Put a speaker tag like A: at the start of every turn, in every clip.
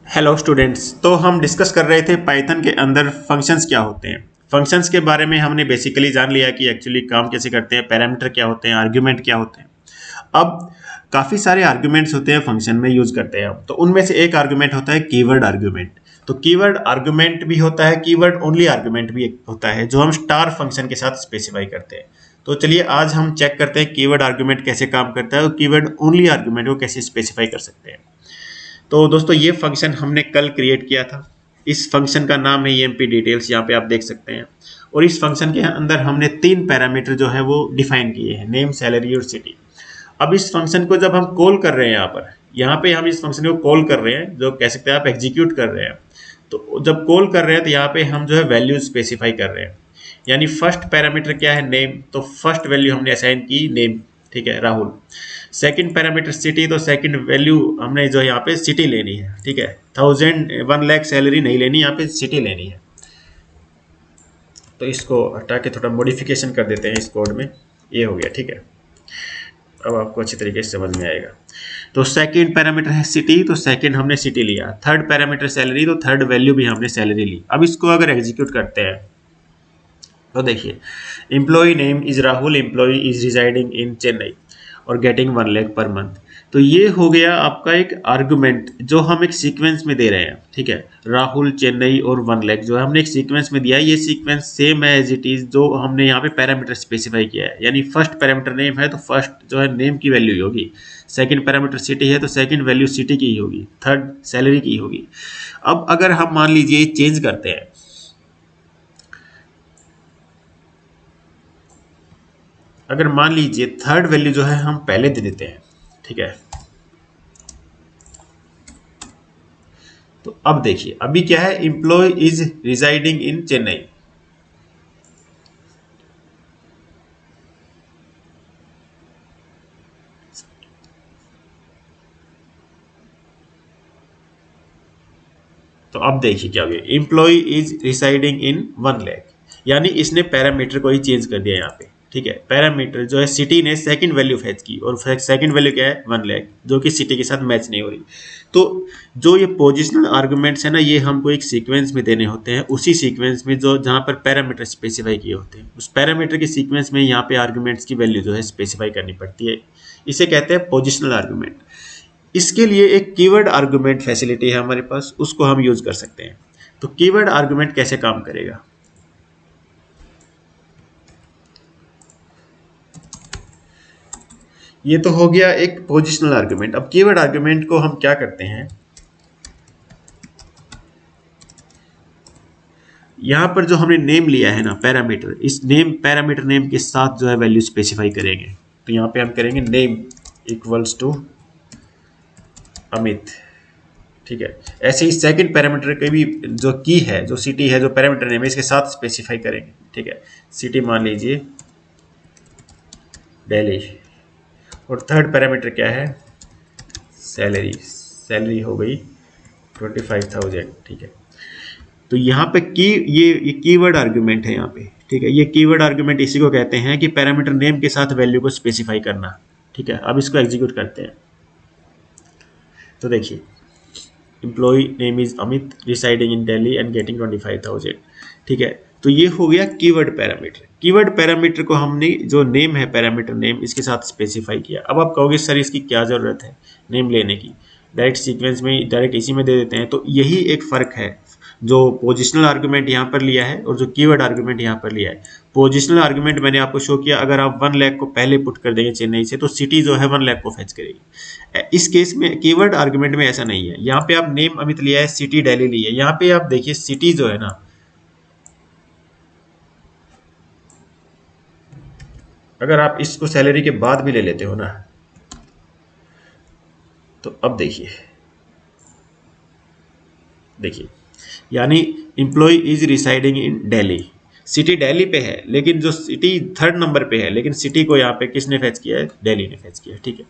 A: Hello students. तो हम discuss कर रहे थे पाइथन के अंदर फंक्शंस क्या होते हैं। फंक्शंस के बारे में हमने बेसिकली जान लिया कि एक्चुअली काम कैसे करते हैं, पैरामीटर क्या होते हैं, आर्ग्यूमेंट क्या होते हैं। अब काफ़ी सारे आर्ग्यूमेंट्स होते हैं फंक्शन में यूज करते हैं हम, तो उनमें से एक आर्ग्यूमेंट होता है कीवर्ड आर्ग्यूमेंट। तो कीवर्ड आर्ग्यूमेंट भी होता है, कीवर्ड ओनली आर्ग्यूमेंट भी एक होता है जो हम स्टार फंक्शन के साथ स्पेसिफाई करते हैं। तो चलिए आज हम चेक करते हैं कीवर्ड आर्ग्यूमेंट कैसे काम करता है और कीवर्ड ओनली आर्ग्यूमेंट को कैसे स्पेसिफाई कर सकते हैं। तो दोस्तों ये फंक्शन हमने कल क्रिएट किया था। इस फंक्शन का नाम है EMP डिटेल्स, यहाँ पे आप देख सकते हैं। और इस फंक्शन के अंदर हमने 3 पैरामीटर जो है वो डिफाइन किए हैं, नेम, सैलरी और सिटी। अब इस फंक्शन को जब हम कॉल कर रहे हैं यहाँ पे हम इस फंक्शन को कॉल कर रहे हैं, जो कह सकते हैं आप एग्जीक्यूट कर रहे हैं। तो जब कॉल कर रहे हैं तो यहाँ पे हम जो है वैल्यू स्पेसिफाई कर रहे हैं। यानी फर्स्ट पैरामीटर क्या है, नेम, तो फर्स्ट वैल्यू हमने असाइन की नेम, ठीक है, राहुल। सेकंड पैरामीटर सिटी, तो सेकंड वैल्यू हमने जो यहाँ पे सिटी लेनी है, ठीक है। 1,00,000 सैलरी नहीं लेनी, यहाँ पे सिटी लेनी है। तो इसको हटा के थोड़ा मॉडिफिकेशन कर देते हैं इस कोड में। ये हो गया, ठीक है। अब आपको अच्छी तरीके से समझ में आएगा। तो सेकंड पैरामीटर है सिटी, तो सेकंड हमने सिटी लिया। थर्ड पैरामीटर सैलरी, तो थर्ड वैल्यू भी हमने सैलरी ली। अब इसको अगर एग्जीक्यूट करते हैं तो देखिए, employee name is Rahul, employee is residing in Chennai और गेटिंग 1 लाख पर मंथ। तो ये हो गया आपका एक आर्गुमेंट जो हम एक सीक्वेंस में दे रहे हैं, ठीक है। राहुल, चेन्नई और 1 लाख जो है हमने एक सीक्वेंस में दिया है। ये सीक्वेंस सेम है एज इट इज जो हमने यहाँ पे पैरामीटर स्पेसिफाई किया है। यानी फर्स्ट पैरामीटर नेम है तो फर्स्ट जो है नेम की वैल्यू ही होगी। सेकंड पैरामीटर सिटी है तो सेकंड वैल्यू सिटी की ही होगी। थर्ड सैलरी की होगी। अब अगर हम मान लीजिए चेंज करते हैं, अगर मान लीजिए थर्ड वैल्यू जो है हम पहले दे देते हैं, ठीक है। तो अब देखिए अभी क्या है, employee is residing in Chennai. तो अब देखिए क्या हो गया, employee is residing in 1 lakh. यानी इसने पैरामीटर को ही चेंज कर दिया यहाँ पे, ठीक है। पैरामीटर जो है सिटी ने सेकंड वैल्यू फेच की और सेकंड वैल्यू क्या है, 1 लाख, जो कि सिटी के साथ मैच नहीं हो रही। तो जो ये पोजिशनल आर्गुमेंट्स है ना, ये हमको एक सीक्वेंस में देने होते हैं। उसी सीक्वेंस में जो जहाँ पर पैरामीटर स्पेसिफाई किए होते हैं, उस पैरामीटर के सीक्वेंस में यहाँ पे आर्गुमेंट्स की वैल्यू जो है स्पेसिफाई करनी पड़ती है। इसे कहते हैं पोजिशनल आर्गुमेंट। इसके लिए एक कीवर्ड आर्गुमेंट फैसिलिटी है हमारे पास, उसको हम यूज कर सकते हैं। तो कीवर्ड आर्गुमेंट कैसे काम करेगा, ये तो हो गया एक पोजिशनल आर्गुमेंट। अब कीवर्ड आर्गुमेंट को हम क्या करते हैं, यहां पर जो हमने नेम लिया है ना पैरामीटर, इस नेम पैरामीटर नेम के साथ जो है वैल्यू स्पेसिफाई करेंगे। तो यहां पे हम करेंगे नेम इक्वल्स टू अमित, ठीक है। ऐसे ही सेकंड पैरामीटर के भी जो की है, जो सिटी है, जो पैरामीटर नेम है, इसके साथ स्पेसिफाई करेंगे, ठीक है। सिटी मान लीजिए दिल्ली। और थर्ड पैरामीटर क्या है, सैलरी। सैलरी हो गई 25,000, ठीक है। तो यहाँ पे ये कीवर्ड आर्गुमेंट है यहाँ पे, ठीक है। ये कीवर्ड आर्गुमेंट इसी को कहते हैं कि पैरामीटर नेम के साथ वैल्यू को स्पेसिफाई करना, ठीक है। अब इसको एग्जीक्यूट करते हैं। तो देखिए, employee name is Amit, residing in Delhi and getting 25,000, ठीक है। तो ये हो गया कीवर्ड पैरामीटर। कीवर्ड पैरामीटर को हमने जो नेम है, पैरामीटर नेम, इसके साथ स्पेसिफाई किया। अब आप कहोगे सर इसकी क्या ज़रूरत है नेम लेने की, डायरेक्ट सीक्वेंस में डायरेक्ट इसी में दे देते हैं। तो यही एक फ़र्क है, जो पोजिशनल आर्गुमेंट यहाँ पर लिया है और जो कीवर्ड आर्गुमेंट यहाँ पर लिया है। पोजिशनल आर्गुमेंट मैंने आपको शो किया, अगर आप 1 लाख को पहले पुट कर देंगे चेन्नई से, तो सिटी जो है 1 लाख को फेच करेगी। इस केस में कीवर्ड आर्गुमेंट में ऐसा नहीं है। यहाँ पे आप नेम अमित लिया है, सिटी दिल्ली ली है। यहाँ पे आप देखिए सिटी जो है ना, अगर आप इसको सैलरी के बाद भी ले लेते हो ना, तो अब देखिए देखिए, यानी employee is residing in Delhi. City Delhi पे है, लेकिन जो सिटी थर्ड नंबर पे है, लेकिन सिटी को यहाँ पे किसने फेच किया है, दिल्ली ने फेच किया है, ठीक है।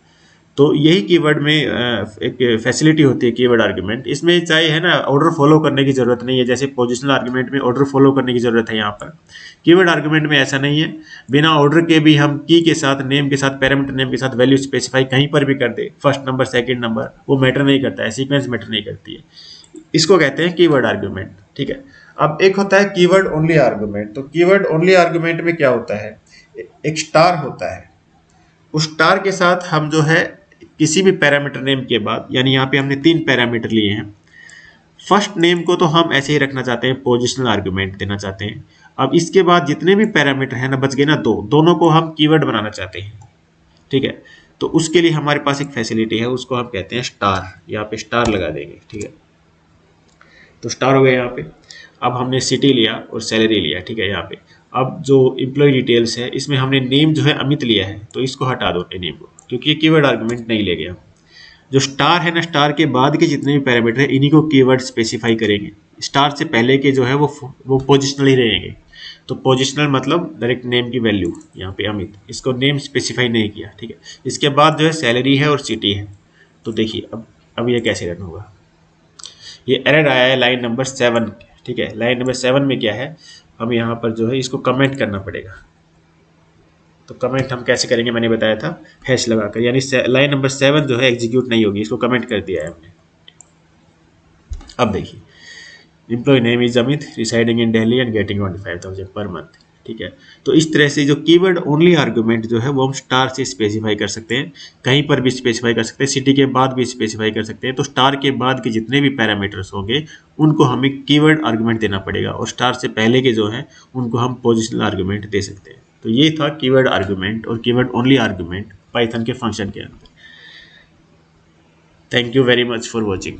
A: तो यही कीवर्ड में एक फैसिलिटी होती है कीवर्ड आर्गुमेंट। इसमें चाहे है ना ऑर्डर फॉलो करने की जरूरत नहीं है, जैसे पोजिशनल आर्गुमेंट में ऑर्डर फॉलो करने की जरूरत है। यहाँ पर कीवर्ड आर्गुमेंट में ऐसा नहीं है। बिना ऑर्डर के भी हम की के साथ, नेम के साथ, पैरामीटर नेम के साथ वैल्यू स्पेसिफाई कहीं पर भी कर दे, फर्स्ट नंबर, सेकंड नंबर, वो मैटर नहीं करता है, सीक्वेंस मैटर नहीं करती है। इसको कहते हैं कीवर्ड आर्गुमेंट। ठीक है, अब एक होता है कीवर्ड ओनली आर्गुमेंट। तो कीवर्ड ओनली आर्गुमेंट में क्या होता है, एक स्टार होता है, उस स्टार के साथ हम जो है किसी भी पैरामीटर नेम के बाद, यानी यहाँ पे हमने 3 पैरामीटर लिए हैं। फर्स्ट नेम को तो हम ऐसे ही रखना चाहते हैं, पोजिशनल आर्गुमेंट देना चाहते हैं। अब इसके बाद जितने भी पैरामीटर हैं ना, बच गए ना दो, दोनों को हम कीवर्ड बनाना चाहते हैं। ठीक है, तो उसके लिए हमारे पास एक फैसिलिटी है, उसको हम कहते हैं स्टार। यहाँ पे स्टार लगा देंगे। ठीक है, तो स्टार हो गया यहाँ पे। अब हमने सिटी लिया और सैलरी लिया। ठीक है, यहाँ पे अब जो एम्प्लॉय डिटेल्स है, इसमें हमने नेम जो है अमित लिया है, तो इसको हटा दो नेम को, क्योंकि ये कीवर्ड आर्गुमेंट नहीं ले गया। जो स्टार है ना, स्टार के बाद के जितने भी पैरामीटर है, इन्हीं को कीवर्ड स्पेसिफाई करेंगे। स्टार से पहले के जो है वो पोजिशनल ही रहेंगे। तो पोजिशनल मतलब डायरेक्ट नेम की वैल्यू, यहाँ पे अमित, इसको नेम स्पेसिफाई नहीं किया। ठीक है, इसके बाद जो है सैलरी है और सिटी है। तो देखिए अब ये कैसे रन होगा। ये एरर आया है लाइन नंबर 7। ठीक है, लाइन नंबर 7 में क्या है, हम यहाँ पर जो है इसको कमेंट करना पड़ेगा। तो कमेंट हम कैसे करेंगे, मैंने बताया था हैश लगाकर, यानी लाइन नंबर 7 जो है एग्जीक्यूट नहीं होगी, इसको कमेंट कर दिया है हमने। अब देखिए, employee name is Amit, residing in Delhi and getting 25,000 per month. ठीक है, तो इस तरह से जो कीवर्ड ओनली आर्गुमेंट जो है वो हम स्टार से स्पेसिफाई कर सकते हैं, कहीं पर भी स्पेसिफाई कर सकते हैं, सिटी के बाद भी स्पेसिफाई कर सकते हैं। तो स्टार के बाद के जितने भी पैरामीटर्स होंगे उनको हमें कीवर्ड आर्गुमेंट देना पड़ेगा, और स्टार से पहले के जो है उनको हम पोजिशनल आर्गुमेंट दे सकते हैं। तो ये था कीवर्ड आर्गुमेंट और कीवर्ड ओनली आर्गुमेंट पाइथन के फंक्शन के अंदर। Thank you very much for watching.